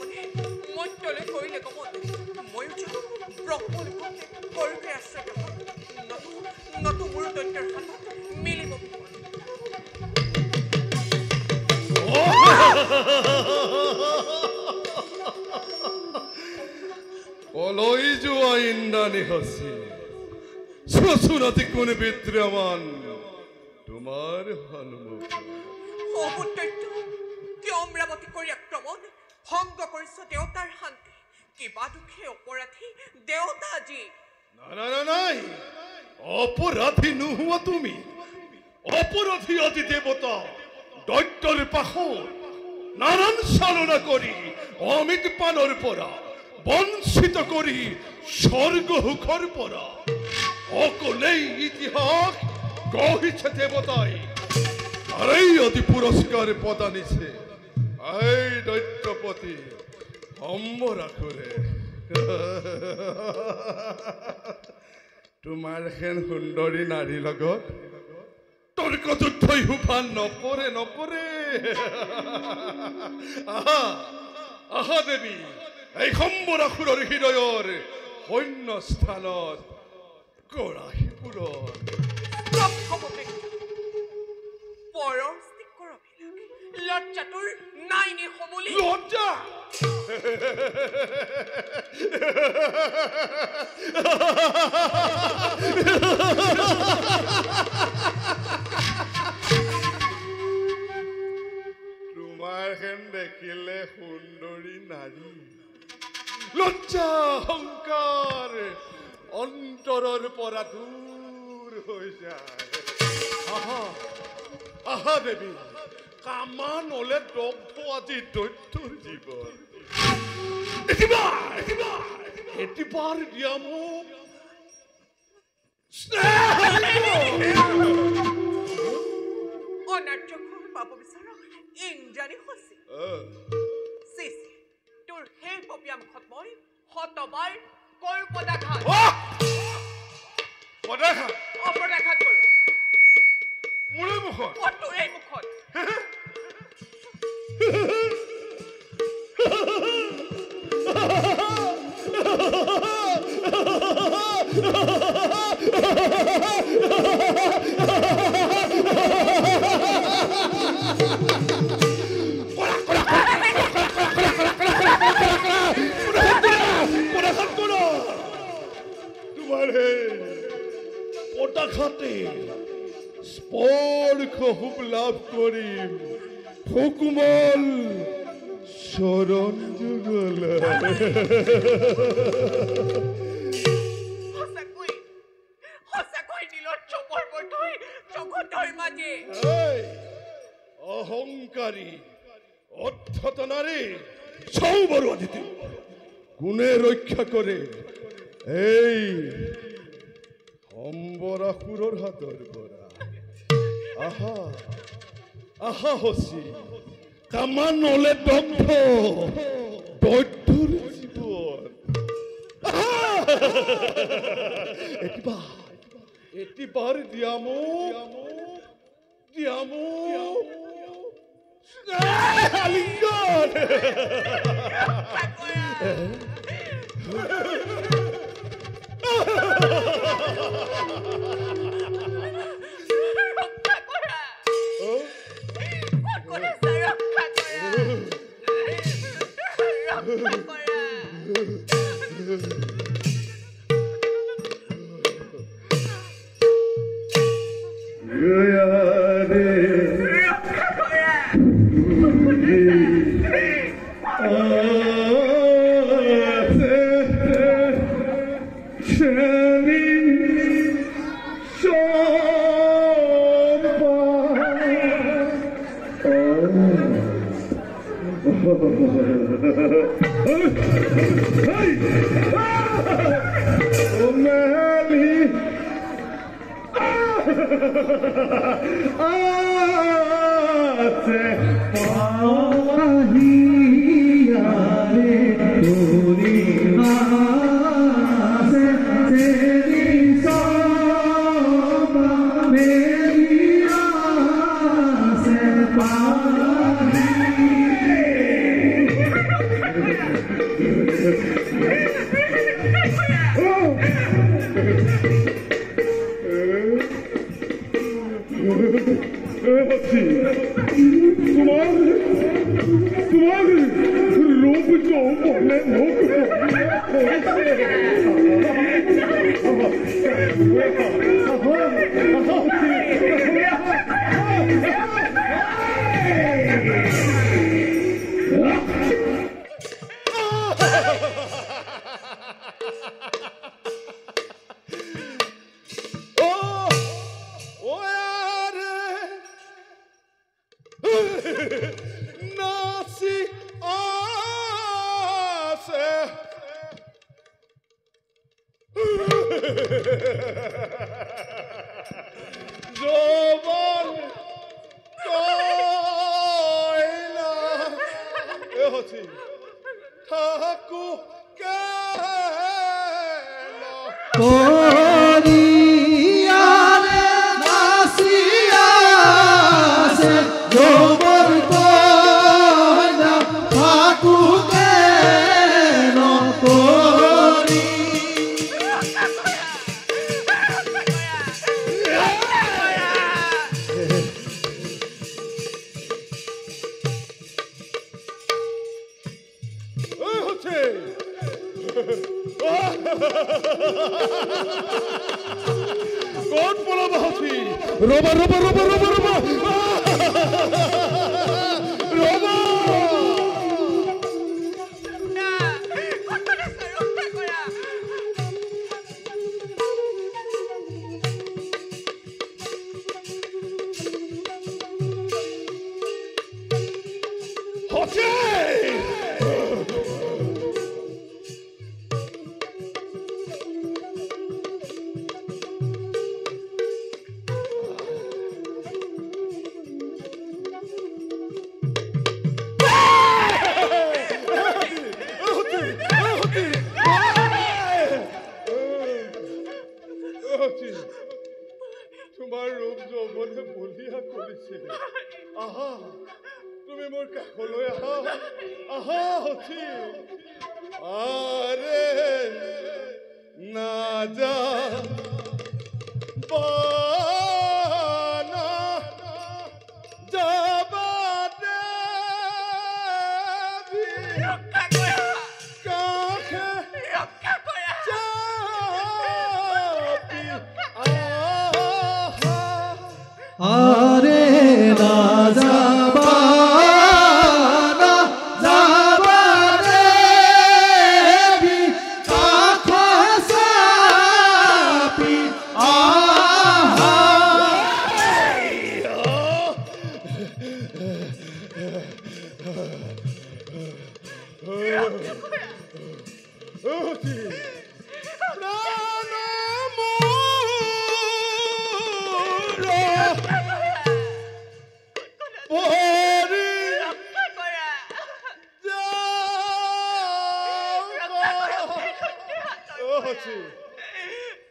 ভগৱানে মন্ত্ৰলৈ কৰিলে কমত ময়ো জানো ব্ৰহ্মলোকতে গৰুৱে আশ্ৰয় নতু মোৰ দৈত্যৰ হাতত মিলিব কলৈ যোৱা ইন্দ্ৰাণী হসি শ্বশুৰাতি কোন বিদ্যমান তোমাৰ সন্মুখ অবুদৈত্য কিয় অমৰাৱতী কৰি আক্ৰমণ ভংগ কৰিছ দেৱতাৰ শান্তি কিবা দুখে অপৰাধী দেৱতা আজি নাই অপৰাধী নোহোৱা তুমি অপৰাধী আজি দেবতা দৈত্যৰ পাশত নানান চালনা কৰি অমিত পানৰ পৰা বঞ্চিত কৰি স্বৰ্গ সুখৰ পৰা অকলেই ইতিহাস গঢ়িছে দেৱতাই তাৰেই অতি পুৰস্কাৰ প্ৰদানিছে এই দৈত্যপতি সম্বৰাসুৰে তোমাৰ হেন সুন্দৰী নাৰীৰ লগত তৰ্ক যুদ্ধই সুফান নপৰে আহা দেৱী এই সম্বৰাসুৰৰ হৃদয়ৰ সৈন্য স্থানত গৰাহীপুৰত লজ্জা তোৰ নাই নে সমলি লজ্জা তোমাৰ হেন দেখিলে সুন্দৰী নাৰী লজ্জা সংকাৰ অন্তৰৰ পৰা দূৰ হৈ যায় আহা দেৱী কামান হলে দগ্ধ আজি দৈত্যৰ জীৱন এটিবাৰ দিয়া মোক অনাৰ্য ঘৰ পাব বিচৰা ইন্দ্ৰাণী হসি তোৰ সেই পপীয়া মুখত মই শতবাৰ কৰো পদাঘাত অপদাঘাত কৰো মোৰে মুখত তোৰ এই মুখত পদাঘাতে স্পৰ্শ হুব লাভ কৰিম সুকুমল চৰণ যুগলা সঁচাকৈ নিলজ্জ পৰ্বতই জগতৰ মাজে অহংকাৰী অৰ্থত নাৰী চাও বাৰু আদিতি কোনে ৰক্ষা কৰে এই সম্বৰাসুৰৰ হাতৰ পৰা আহা হসি কামান নলে দগ্ধ দৈত্যৰ জীৱন এটিবাৰ দিয়ামো আলিঙ্গন নাচি আছে যৌবন কইলা এহতি থাকু কেন করিয়ারে নাসিয়াছে যৌবন কইলা থাকু কেন করি হচ্ছে কোন পলাবা হচ্ছি রবা রবা রবা রবা রবা রবা হচ্ছে তোমাৰ ৰূপ যৌৱনে বলিয়া কৰিছে আহা তুমি মোৰ কাষলৈ আহা আহা হঠি আৰে নাজা বানা যাবা দেবী কাষে চাপি আহা আরে না যাবা না যাবা দেবী কাখ চাপি আহা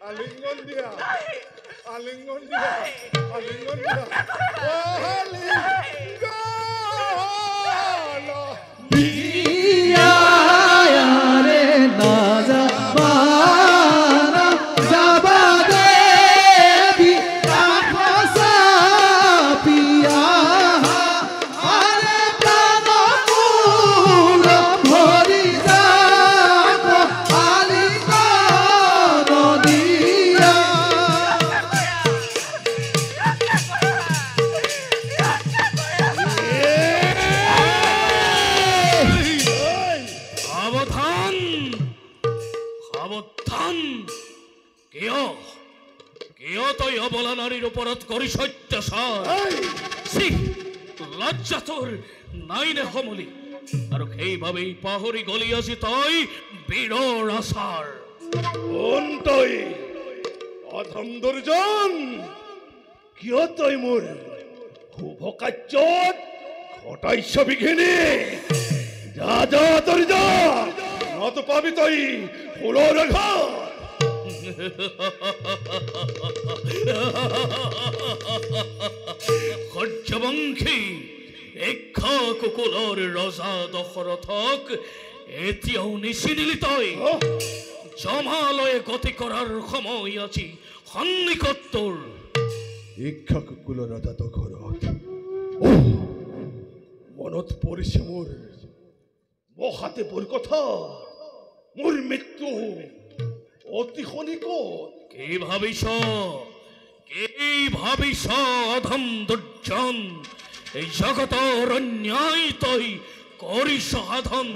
আলিঙ্গন দিয়া আলিঙ্গন দিয়া আলিঙ্গন দিয়া বিয়ারে না যাবা না যাবা দেবী কাখ চাপি আহা আরে প্রাণ মূল ভরি যাক আলিঙ্গন দিয়া সাবধান সাবধান কিয় কিয় তই অবলা নারীর ওপৰত কৰিছ অত্যাচাৰ লজ্জা তোৰ নাই নে সমলি আৰু সেইবাবেই পাহৰি গলি আজি তই বীৰৰ আচাৰ কোন তই অধম দুৰ্জন কিয় তই মোৰ শুভ কাৰ্যত ঘটাইছ বিঘিনি যা যা তৰি যা নতো পাবি তই ফুলৰ ঘৰ সূৰ্যবংশী ইক্ষ্বাকুকুলৰ ৰজা দশৰথক এতিয়াও নিচিনিলি তই জমালয়ে গতি কৰাৰ সময় আজি সন্নিকট তোৰ ইক্ষ্বাকুকুলৰ ৰজা দশৰথ মনত পৰিছে মোৰ মহাদেৱৰ কথা মোৰ মৃত্যু অতি খনিকত। কি ভাবিছ অধম দুৰ্জন, এই জগতৰ অন্যায় তই কৰিছ সাধন,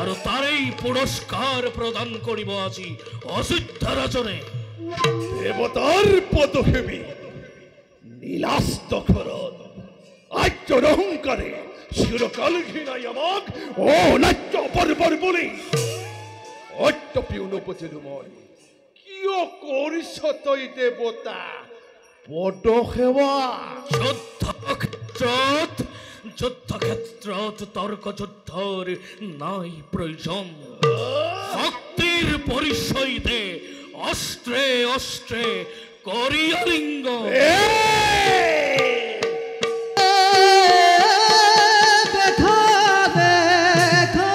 আৰু তাৰেই পুৰস্কাৰ প্ৰদান কৰিব আজি অযোধ্যা ৰাজনে। দেৱতাৰ পদসেৱী নীলাস দখৰত আৰ্যৰ অহংকাৰে চিৰকাল ঘৃণাই আমাক অনাৰ্য পৰ্বৰ বুলি অত্যপি অনুপতিলো মই। কিয় কৰিছ তই দেৱতা পদসেৱা? যুদ্ধক্ষেত্ৰত তৰ্ক যুদ্ধৰ নাই প্ৰয়োজন, শক্তিৰ পৰিচয় দে অস্ত্ৰে অস্ত্ৰে কৰি লিংগ। দেখা দেখা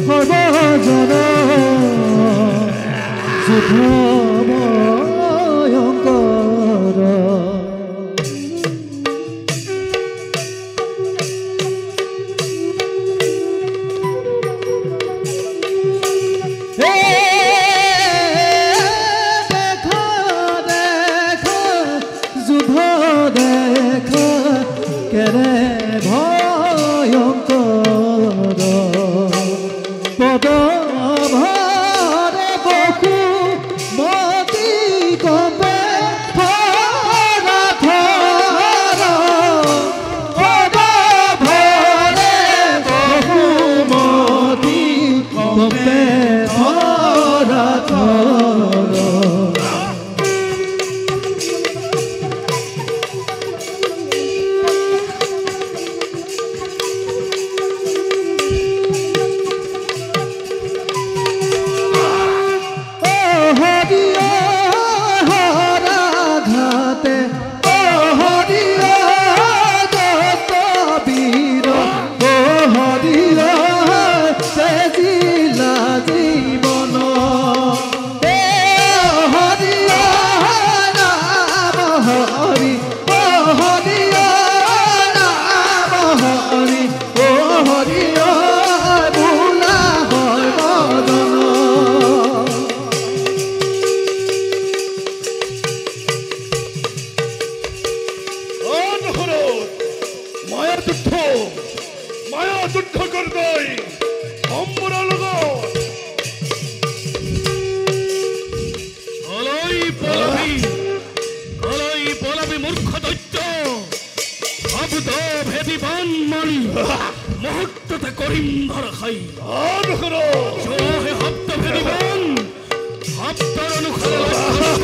সৰ্বজন যুদ্ধ ভয়ংকৰ। মুহূৰ্ততে কৰিম ধৰ খাই জহে শব্দ ভেদিবন শব্দৰ অনুসাৰে আঘাত।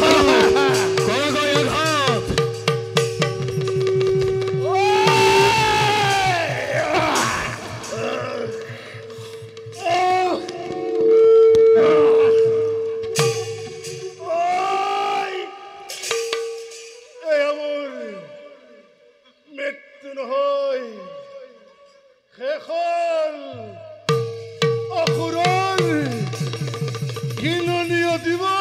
মৃত্যু নহয়, শেষ হ'ল অসুৰৰ ঘৃণনীয় দিৱস।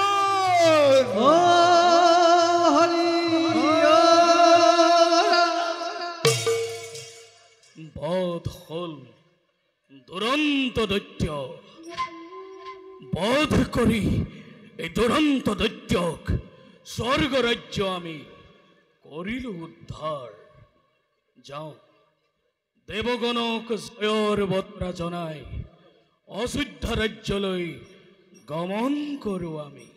বধ হ'ল দুৰন্ত দৈত্য, বধ কৰি এই দুৰন্ত দৈত্যক স্বৰ্গ ৰাজ্য আমি কৰিলো উদ্ধাৰ। যাওঁ দেৱগণক জয়ৰ বতৰা জনাই অযোধ্যা ৰাজ্যলৈ গমন কৰোঁ আমি।